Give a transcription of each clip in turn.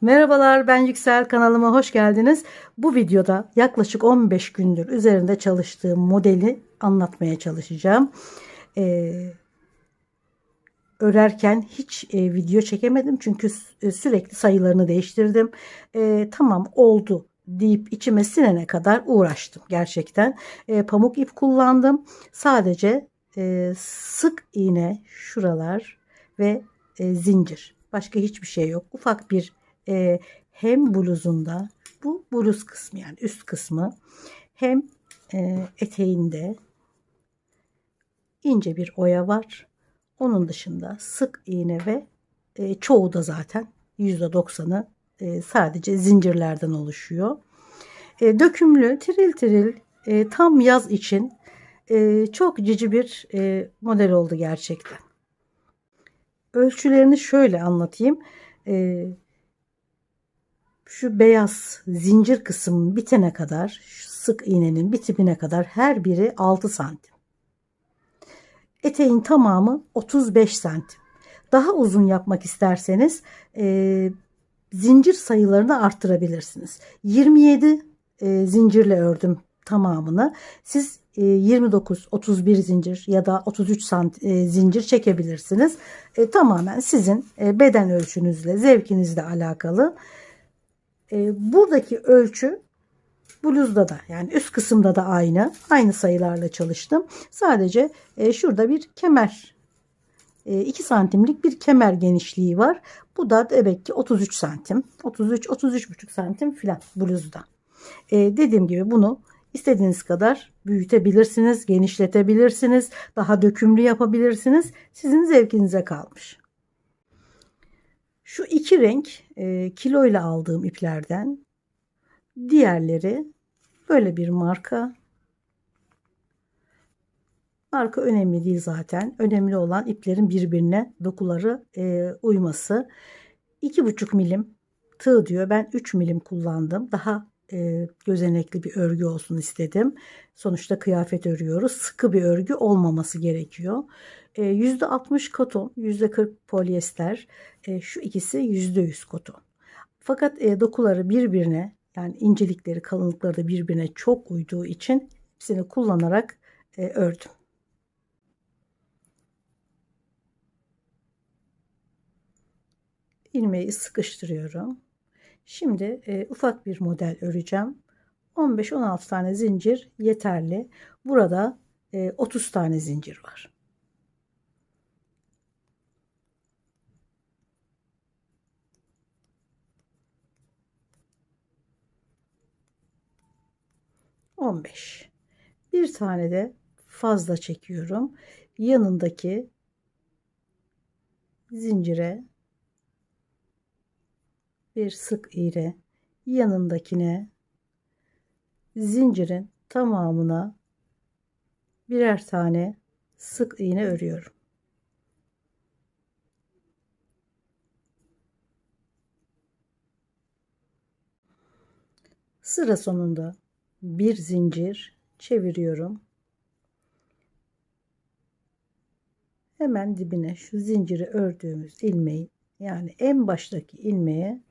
Merhabalar, ben Yüksel, kanalıma hoş geldiniz. Bu videoda yaklaşık 15 gündür üzerinde çalıştığım modeli anlatmaya çalışacağım. Örerken hiç video çekemedim çünkü sürekli sayılarını değiştirdim. Tamam oldu deyip içime sinene kadar uğraştım gerçekten. Pamuk ip kullandım. Sadece sık iğne şuralar ve zincir. Başka hiçbir şey yok. Ufak bir hem bluzunda, bu bluz kısmı yani üst kısmı, hem eteğinde ince bir oya var. Onun dışında sık iğne ve çoğu da zaten %90'ı sadece zincirlerden oluşuyor. Dökümlü, tiril tiril, tam yaz için çok cici bir model oldu gerçekten. Ölçülerini şöyle anlatayım. Şu beyaz zincir kısmı bitene kadar, şu sık iğnenin bitimine kadar her biri 6 santim. Eteğin tamamı 35 santim. Daha uzun yapmak isterseniz zincir sayılarını arttırabilirsiniz. 27 zincirle ördüm tamamını. Siz 29, 31 zincir ya da 33 zincir çekebilirsiniz. Tamamen sizin beden ölçünüzle, zevkinizle alakalı. Buradaki ölçü bluzda da, yani üst kısımda da aynı sayılarla çalıştım. Sadece şurada bir kemer, 2 santimlik bir kemer genişliği var. Bu da demek ki 33 santim, 33-33,5 santim filan bluzda. Dediğim gibi bunu istediğiniz kadar büyütebilirsiniz, genişletebilirsiniz, daha dökümlü yapabilirsiniz. Sizin zevkinize kalmış. Şu iki renk kiloyla aldığım iplerden, diğerleri böyle bir marka. Marka önemli değil zaten. Önemli olan iplerin birbirine dokuları uyması. 2,5 milim tığ diyor. Ben 3 milim kullandım. Daha gözenekli bir örgü olsun istedim. Sonuçta kıyafet örüyoruz. Sıkı bir örgü olmaması gerekiyor. %60 koton, %40 polyester. Şu ikisi %100 koton. Fakat dokuları birbirine, yani incelikleri, kalınlıkları da birbirine çok uyduğu için hepsini kullanarak ördüm. İlmeği sıkıştırıyorum. Şimdi ufak bir model öreceğim. 15-16 tane zincir yeterli. Burada 30 tane zincir var. Bir tane de fazla çekiyorum. Yanındaki zincire bir sık iğne, yanındakine, zincirin tamamına birer tane sık iğne örüyorum. Sıra sonunda bir zincir çeviriyorum. Hemen dibine şu zinciri ördüğümüz ilmeği, yani en baştaki ilmeğe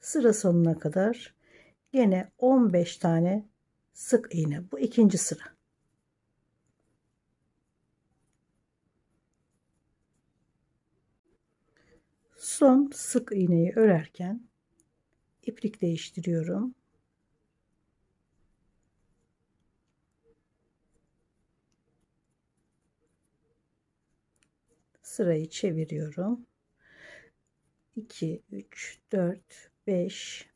sıra sonuna kadar yine 15 tane sık iğne. Bu ikinci sıra. Son sık iğneyi örerken iplik değiştiriyorum. Sırayı çeviriyorum. 2, 3, 4, 5,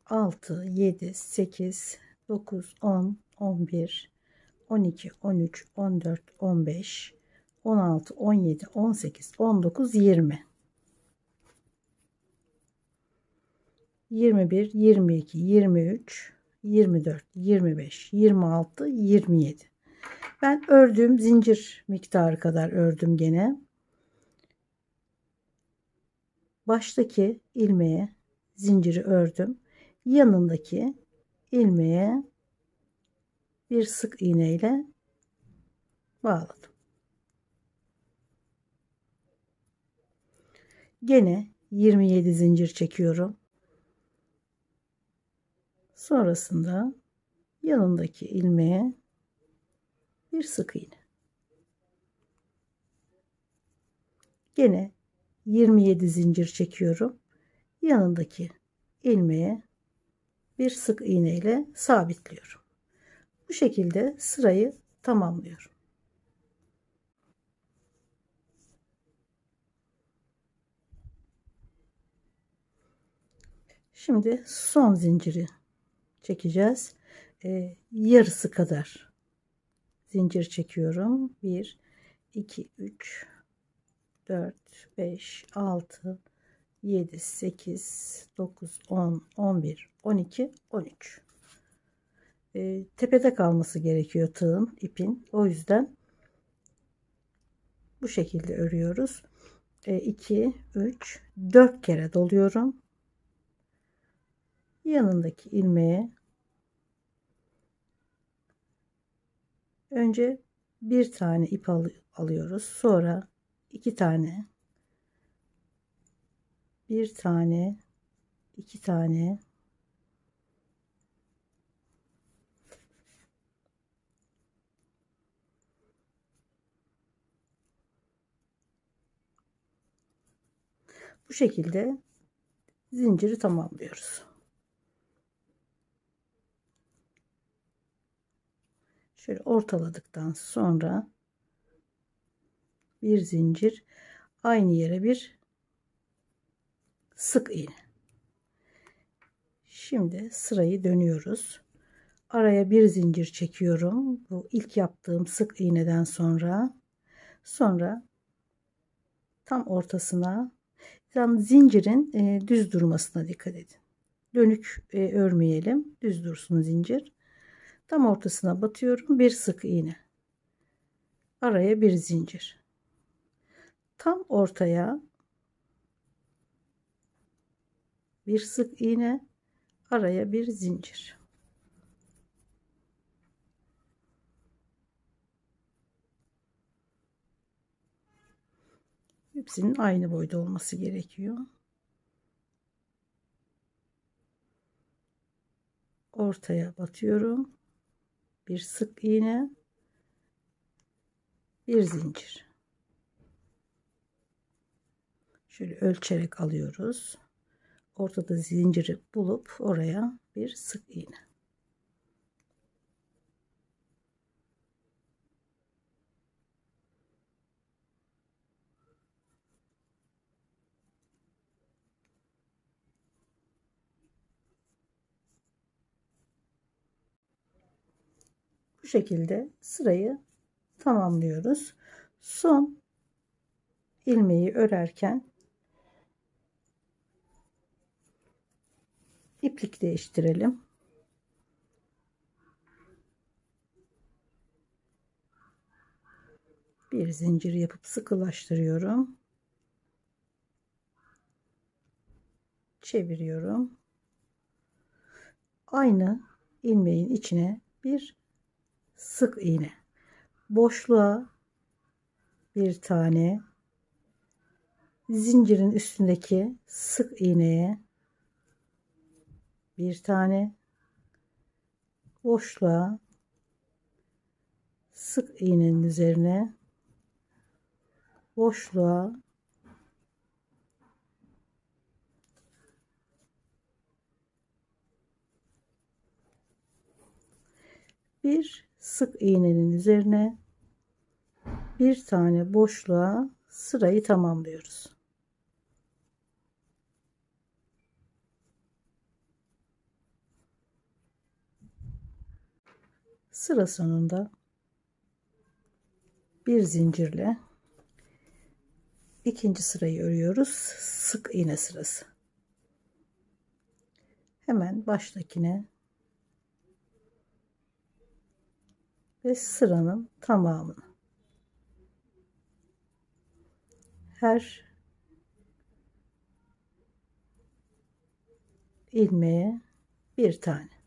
6, 7, 8, 9, 10, 11, 12, 13, 14, 15, 16, 17, 18, 19, 20. 21, 22, 23, 24, 25, 26, 27. Ben ördüğüm zincir miktarı kadar ördüm gene. Baştaki ilmeğe zinciri ördüm. Yanındaki ilmeğe bir sık iğne ile bağladım. Gene 27 zincir çekiyorum. Sonrasında yanındaki ilmeğe bir sık iğne. Gene 27 zincir çekiyorum. Yanındaki ilmeğe bir sık iğne ile sabitliyorum. Bu şekilde sırayı tamamlıyorum. Şimdi son zinciri çekeceğiz. Yarısı kadar zincir çekiyorum. 1 2 3 4 5 6 7 8 9 10 11 12 13. Tepede kalması gerekiyor tığın, ipin. O yüzden bu şekilde örüyoruz. 2 3 4 kere doluyorum. Yanındaki ilmeğe önce bir tane ip alıyoruz. Sonra iki tane, bir tane, iki tane, bu şekilde zinciri tamamlıyoruz. Şöyle ortaladıktan sonra bir zincir, aynı yere bir sık iğne. Şimdi sırayı dönüyoruz. Araya bir zincir çekiyorum. Bu ilk yaptığım sık iğneden sonra tam ortasına, tam zincirin düz durmasına dikkat edin. Dönük örmeyelim. Düz dursun zincir. Tam ortasına batıyorum. Bir sık iğne. Araya bir zincir. Tam ortaya bir sık iğne. Araya bir zincir. Hepsinin aynı boyda olması gerekiyor. Ortaya batıyorum. Bir sık iğne. Bir zincir. Şöyle ölçerek alıyoruz. Ortada zinciri bulup oraya bir sık iğne. Bu şekilde sırayı tamamlıyoruz. Son ilmeği örerken iplik değiştirelim. Bir zincir yapıp sıkılaştırıyorum. Çeviriyorum. Aynı ilmeğin içine bir sık iğne. Boşluğa bir tane, zincirin üstündeki sık iğneye bir tane, boşluğa, sık iğnenin üzerine, boşluğa, bir sık iğnenin üzerine bir tane boşluğa sırayı tamamlıyoruz. Sıra sonunda bir zincirle ikinci sırayı örüyoruz. Sık iğne sırası. Hemen baştakine ve sıranın tamamını. Her ilmeğe bir tane.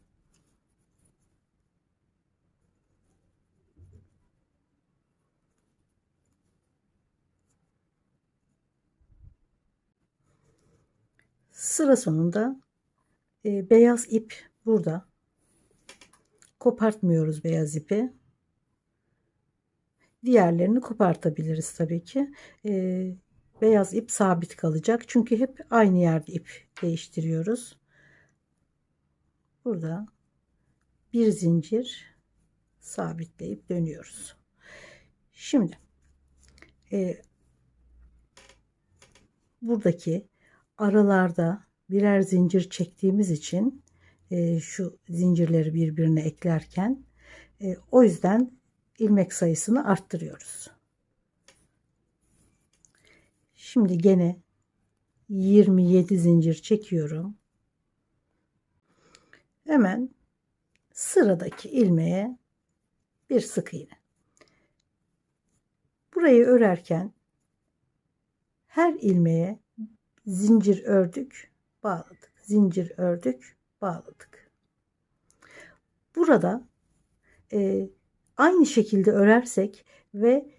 Sıra sonunda beyaz ip burada. Kopartmıyoruz beyaz ipi. Diğerlerini kopartabiliriz tabii ki. Beyaz ip sabit kalacak. Çünkü hep aynı yerde ip değiştiriyoruz. Burada bir zincir sabitleyip dönüyoruz. Şimdi buradaki aralarda birer zincir çektiğimiz için şu zincirleri birbirine eklerken o yüzden ilmek sayısını arttırıyoruz. Şimdi gene 27 zincir çekiyorum. Hemen sıradaki ilmeğe bir sık iğne. Burayı örerken her ilmeğe zincir ördük, bağladık. Zincir ördük, bağladık. Burada aynı şekilde örersek ve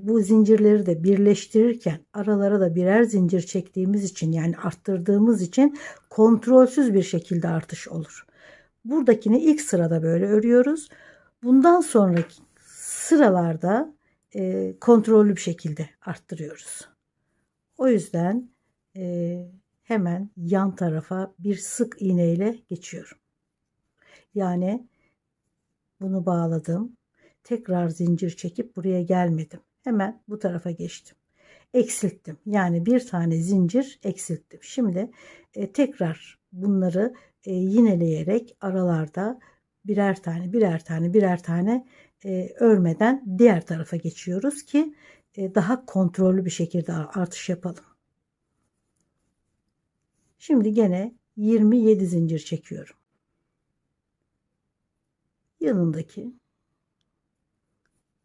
bu zincirleri de birleştirirken aralara da birer zincir çektiğimiz için, yani arttırdığımız için kontrolsüz bir şekilde artış olur. Buradakini ilk sırada böyle örüyoruz. Bundan sonraki sıralarda kontrollü bir şekilde arttırıyoruz. O yüzden hemen yan tarafa bir sık iğne ile geçiyorum. Yani bunu bağladım. Tekrar zincir çekip buraya gelmedim. Hemen bu tarafa geçtim. Eksilttim. Yani bir tane zincir eksilttim. Şimdi tekrar bunları yineleyerek aralarda birer tane örmeden diğer tarafa geçiyoruz ki daha kontrollü bir şekilde artış yapalım. Şimdi gene 27 zincir çekiyorum. Yanındaki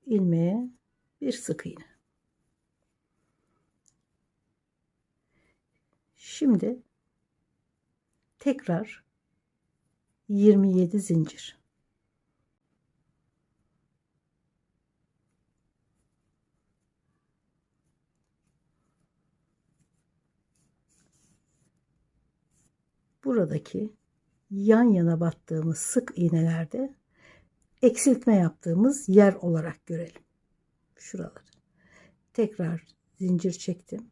ilmeğe bir sık iğne. Şimdi tekrar 27 zincir. Buradaki yan yana battığımız sık iğnelerde eksiltme yaptığımız yer olarak görelim. Şuraları. Tekrar zincir çektim.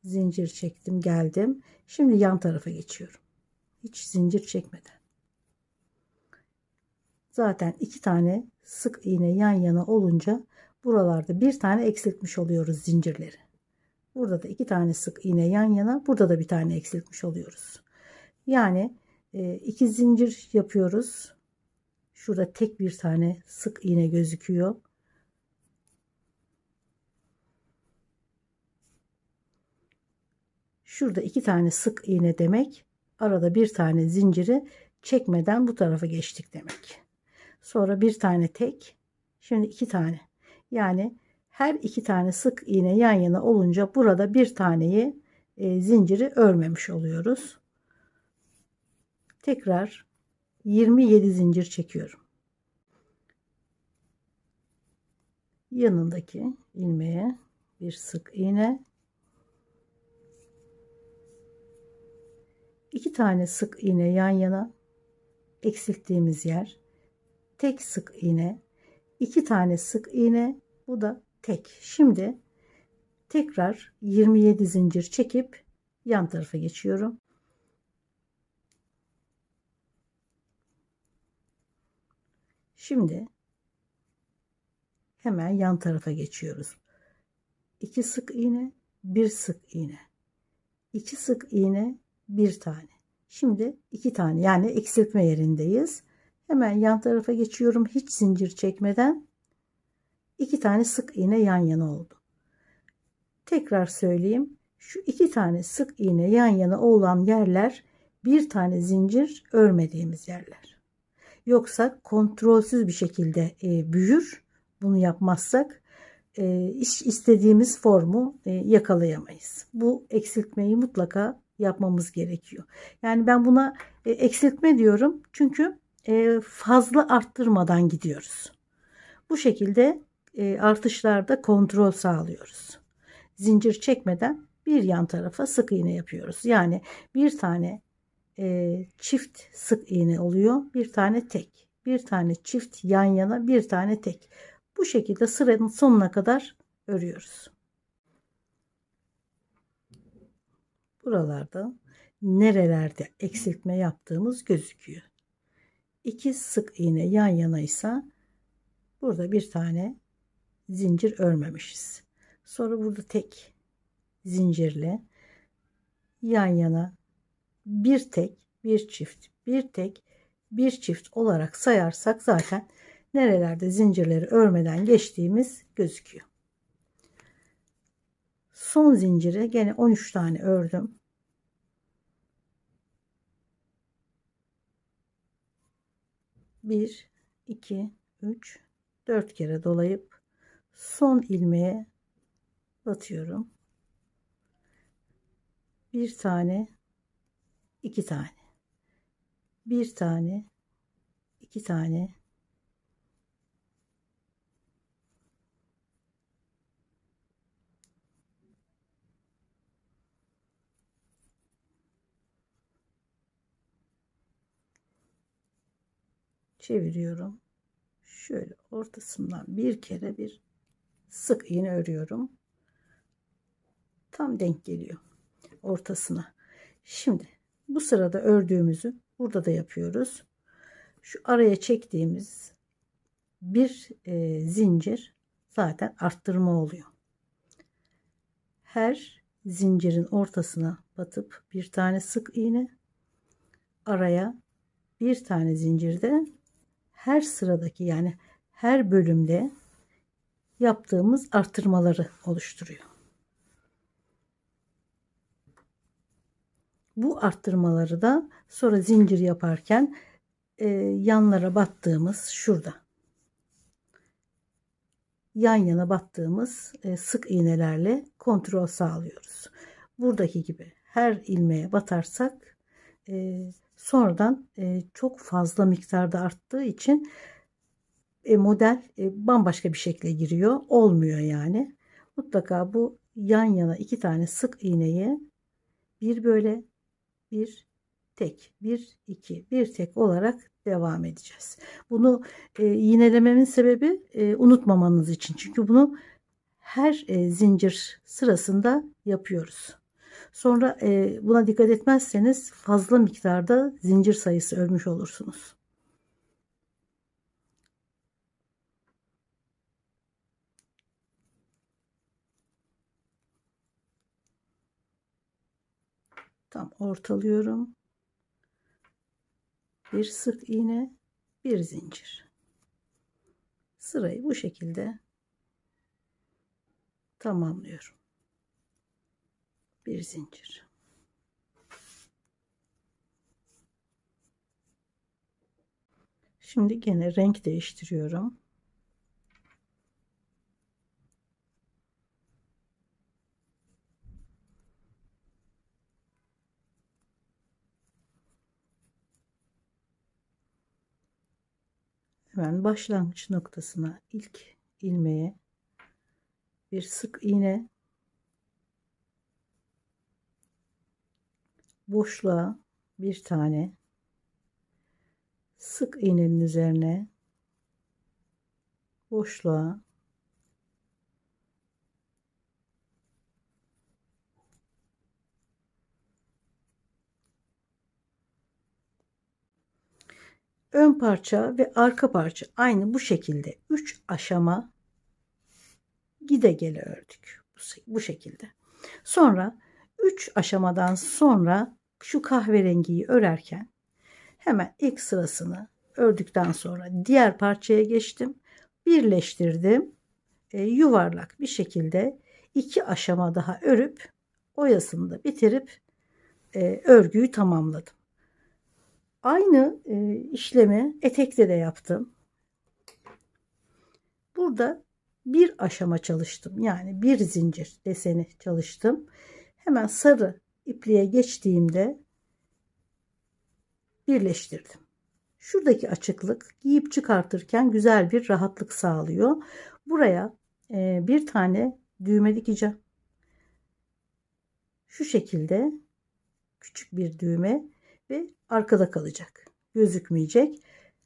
Zincir çektim, geldim. Şimdi yan tarafa geçiyorum. Hiç zincir çekmeden. Zaten iki tane sık iğne yan yana olunca buralarda bir tane eksiltmiş oluyoruz zincirleri. Burada da iki tane sık iğne yan yana, burada da bir tane eksiltmiş oluyoruz. Yani iki zincir yapıyoruz. Şurada tek bir tane sık iğne gözüküyor. Şurada iki tane sık iğne demek, arada bir tane zinciri çekmeden bu tarafa geçtik demek. Sonra bir tane tek, şimdi iki tane. Yani her iki tane sık iğne yan yana olunca burada bir taneyi zinciri örmemiş oluyoruz. Tekrar 27 zincir çekiyorum. Yanındaki ilmeğe bir sık iğne. İki tane sık iğne yan yana, eksilttiğimiz yer, tek sık iğne, iki tane sık iğne, bu da tek. Şimdi tekrar 27 zincir çekip yan tarafa geçiyorum. Şimdi hemen yan tarafa geçiyoruz. 2 sık iğne, bir sık iğne, 2 sık iğne, bir tane. Şimdi iki tane, yani eksiltme yerindeyiz. Hemen yan tarafa geçiyorum. Hiç zincir çekmeden iki tane sık iğne yan yana oldu. Tekrar söyleyeyim. Şu iki tane sık iğne yan yana olan yerler bir tane zincir örmediğimiz yerler. Yoksa kontrolsüz bir şekilde büyür. Bunu yapmazsak istediğimiz formu yakalayamayız. Bu eksiltmeyi mutlaka yapmamız gerekiyor. Yani ben buna eksiltme diyorum. Çünkü fazla arttırmadan gidiyoruz. Bu şekilde artışlarda kontrol sağlıyoruz. Zincir çekmeden bir yan tarafa sık iğne yapıyoruz. Yani bir tane çift sık iğne oluyor, bir tane tek, bir tane çift yan yana, bir tane tek. Bu şekilde sıranın sonuna kadar örüyoruz. Buralarda nerelerde eksiltme yaptığımız gözüküyor. 2 sık iğne yan yanaysa burada bir tane zincir örmemişiz. Sonra burada tek zincirle yan yana bir tek, bir çift, bir tek, bir çift olarak sayarsak zaten nerelerde zincirleri örmeden geçtiğimiz gözüküyor. Son zincire gene 13 tane ördüm. Bir, iki, üç, 4 kere dolayıp son ilmeğe batıyorum. Bir tane, iki tane, bir tane, iki tane, çeviriyorum. Şöyle ortasından bir kere bir sık iğne örüyorum. Tam denk geliyor ortasına. Şimdi bu sırada ördüğümüzü burada da yapıyoruz. Şu araya çektiğimiz bir zincir zaten arttırma oluyor. Her zincirin ortasına batıp bir tane sık iğne, araya bir tane zincirde her sıradaki yani her bölümde yaptığımız artırmaları oluşturuyor. Bu arttırmaları da sonra zincir yaparken yanlara battığımız şurada yan yana battığımız sık iğnelerle kontrol sağlıyoruz. Buradaki gibi her ilmeğe batarsak sonradan çok fazla miktarda arttığı için model bambaşka bir şekle giriyor. Olmuyor yani. Mutlaka bu yan yana iki tane sık iğneyi bir böyle bir tek, bir iki, bir tek olarak devam edeceğiz. Bunu yinelememin sebebi unutmamanız için. Çünkü bunu her zincir sırasında yapıyoruz. Sonra buna dikkat etmezseniz fazla miktarda zincir sayısı örmüş olursunuz. Tam ortalıyorum. Bir sık iğne, bir zincir. Sırayı bu şekilde tamamlıyorum. Bir zincir. Şimdi gene renk değiştiriyorum. Hemen başlangıç noktasına ilk ilmeğe bir sık iğne, boşluğa bir tane sık iğnenin üzerine boşluğa ön parça ve arka parça aynı bu şekilde 3 aşama gide gele ördük. Bu şekilde. Sonra 3 aşamadan sonra şu kahverengiyi örerken hemen ilk sırasını ördükten sonra diğer parçaya geçtim. Birleştirdim. Yuvarlak bir şekilde 2 aşama daha örüp oyasını da bitirip örgüyü tamamladım. Aynı işlemi etekte de yaptım. Burada bir aşama çalıştım. Yani bir zincir deseni çalıştım. Hemen sarı ipliğe geçtiğimde birleştirdim. Şuradaki açıklık giyip çıkartırken güzel bir rahatlık sağlıyor. Buraya bir tane düğme dikeceğim. Şu şekilde küçük bir düğme ve arkada kalacak. Gözükmeyecek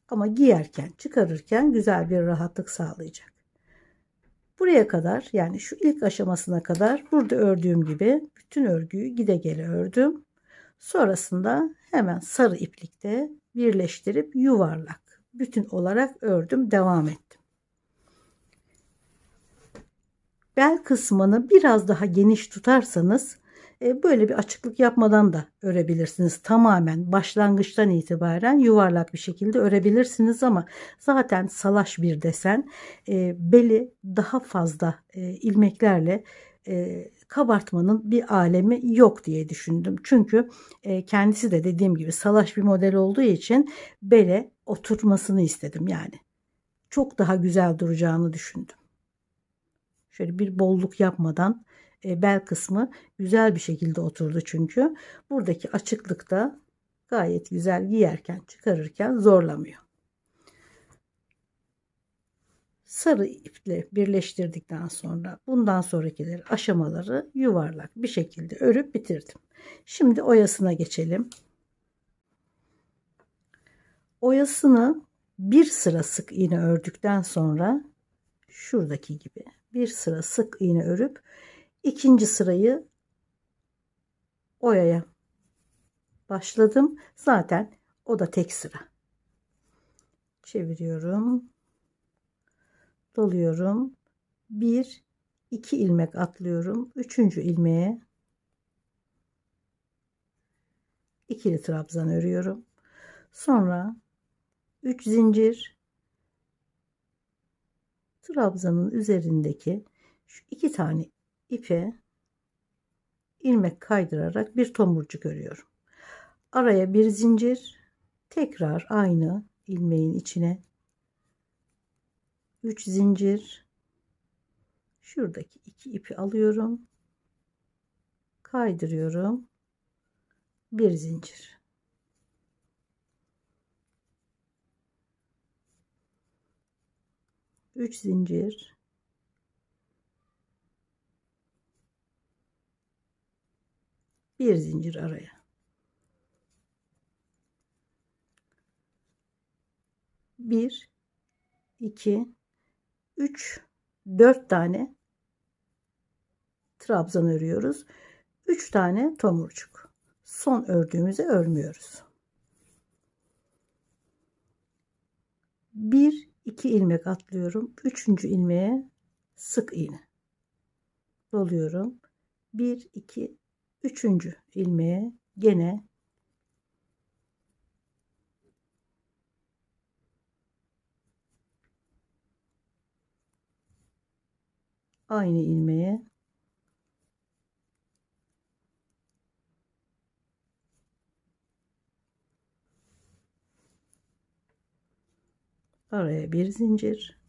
ama giyerken, çıkarırken güzel bir rahatlık sağlayacak. Buraya kadar, yani şu ilk aşamasına kadar burada ördüğüm gibi bütün örgüyü gide gele ördüm. Sonrasında hemen sarı iplikte birleştirip yuvarlak bütün olarak ördüm, devam ettim. Bel kısmını biraz daha geniş tutarsanız böyle bir açıklık yapmadan da örebilirsiniz. Tamamen başlangıçtan itibaren yuvarlak bir şekilde örebilirsiniz ama zaten salaş bir desen, beli daha fazla ilmeklerle kabartmanın bir alemi yok diye düşündüm. Çünkü kendisi de dediğim gibi salaş bir model olduğu için bele oturmasını istedim, yani çok daha güzel duracağını düşündüm. Şöyle bir bolluk yapmadan bel kısmı güzel bir şekilde oturdu çünkü. Buradaki açıklık da gayet güzel, giyerken çıkarırken zorlamıyor. Sarı iple birleştirdikten sonra bundan sonrakileri aşamaları yuvarlak bir şekilde örüp bitirdim. Şimdi oyasına geçelim. Oyasını bir sıra sık iğne ördükten sonra şuradaki gibi bir sıra sık iğne örüp ikinci sırayı oyaya başladım. Zaten o da tek sıra. Çeviriyorum. Doluyorum. 1 2 ilmek atlıyorum. Üçüncü ilmeğe ikili trabzan örüyorum. Sonra 3 zincir, trabzanın üzerindeki şu iki tane ipe ilmek kaydırarak bir tomurcuk örüyorum. Araya bir zincir, tekrar aynı ilmeğin içine 3 zincir, şuradaki iki ipi alıyorum, kaydırıyorum, bir zincir, üç zincir, bir zincir araya, 1 2 3 4 tane trabzan örüyoruz. 3 tane tomurcuk. Son ördüğümüzü örmüyoruz. 1 2 ilmek atlıyorum. Üçüncü ilmeğe sık iğne doluyorum. 1 2 üçüncü ilmeğe gene aynı ilmeğe araya bir zincir,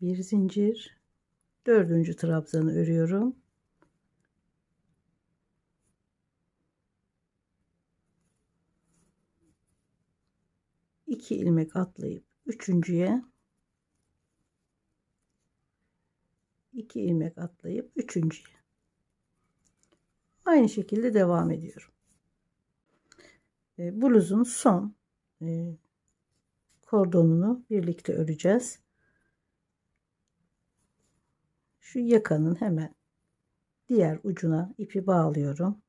bir zincir, dördüncü trabzanı örüyorum. İki ilmek atlayıp üçüncüye, iki ilmek atlayıp üçüncüye, aynı şekilde devam ediyorum. Bluzun son kordonunu birlikte öreceğiz. Şu yakanın hemen diğer ucuna ipi bağlıyorum.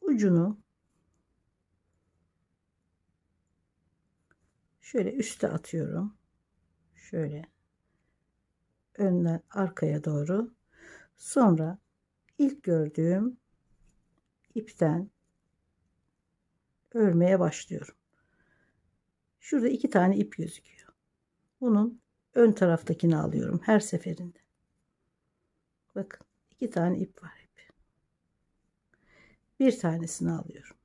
Ucunu şöyle üste atıyorum. Şöyle önden arkaya doğru. Sonra ilk gördüğüm ipten örmeye başlıyorum. Şurada iki tane ip gözüküyor. Bunun ön taraftakini alıyorum her seferinde. Bakın iki tane ip var. Bir tanesini alıyorum.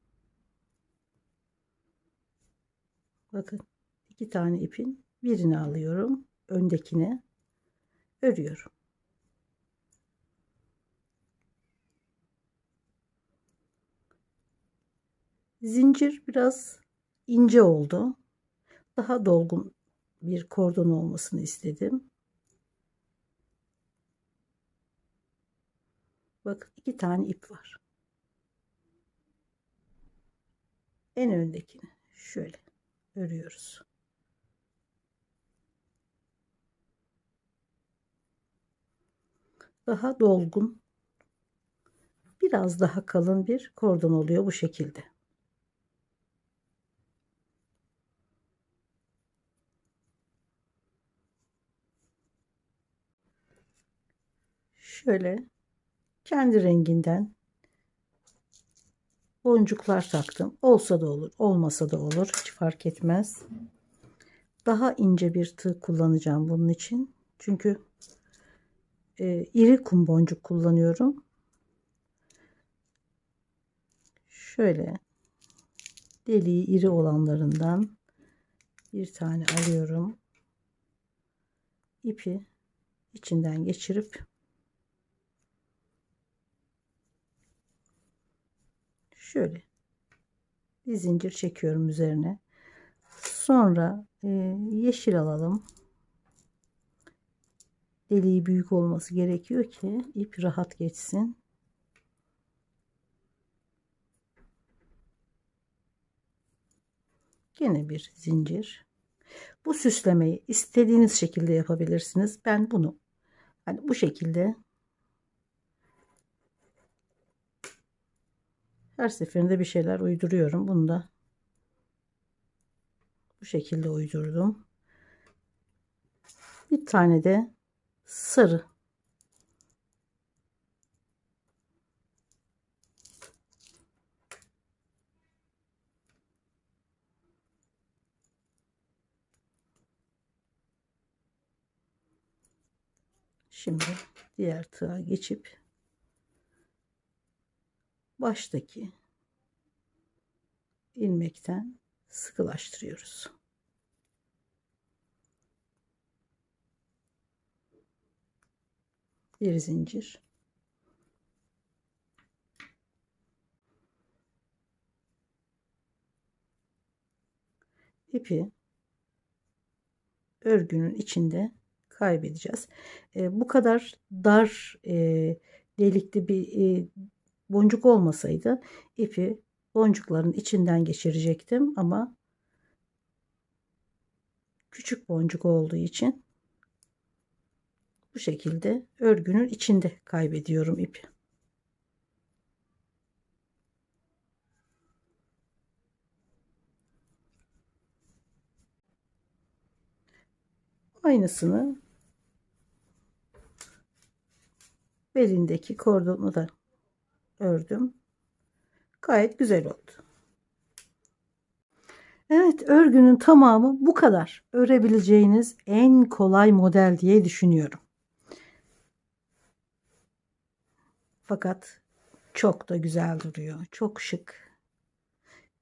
Bakın iki tane ipin birini alıyorum. Öndekine örüyorum. Zincir biraz ince oldu. Daha dolgun bir kordon olmasını istedim. Bakın 2 tane ip var. En öndekini şöyle örüyoruz. Daha dolgun, biraz daha kalın bir kordon oluyor bu şekilde. Şöyle kendi renginden boncuklar taktım. Olsa da olur, olmasa da olur. Hiç fark etmez. Daha ince bir tığ kullanacağım bunun için. Çünkü iri kum boncuk kullanıyorum. Şöyle deliği iri olanlarından bir tane alıyorum. İpi içinden geçirip şöyle bir zincir çekiyorum üzerine. Sonra yeşil alalım. Deliği büyük olması gerekiyor ki ip rahat geçsin. Yine bir zincir. Bu süslemeyi istediğiniz şekilde yapabilirsiniz. Ben bunu hani bu şekilde her seferinde bir şeyler uyduruyorum. Bunu da bu şekilde uydurdum. Bir tane de sarı. Şimdi diğer tığa geçip baştaki ilmekten sıkılaştırıyoruz. Bir zincir. İpi örgünün içinde kaybedeceğiz. Bu kadar dar delikli bir boncuk olmasaydı ipi boncukların içinden geçirecektim ama küçük boncuk olduğu için bu şekilde örgünün içinde kaybediyorum ipi. Aynısını belindeki kordonu da ördüm. Gayet güzel oldu. Evet, örgünün tamamı bu kadar. Örebileceğiniz en kolay model diye düşünüyorum. Fakat çok da güzel duruyor. Çok şık.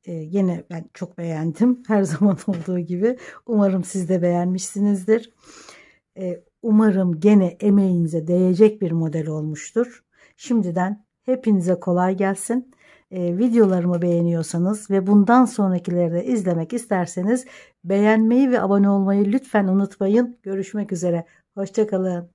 Yine ben çok beğendim. Her zaman olduğu gibi. Umarım siz de beğenmişsinizdir. Umarım gene emeğinize değecek bir model olmuştur. Şimdiden hepinize kolay gelsin. Videolarımı beğeniyorsanız ve bundan sonrakileri de izlemek isterseniz beğenmeyi ve abone olmayı lütfen unutmayın. Görüşmek üzere. Hoşça kalın.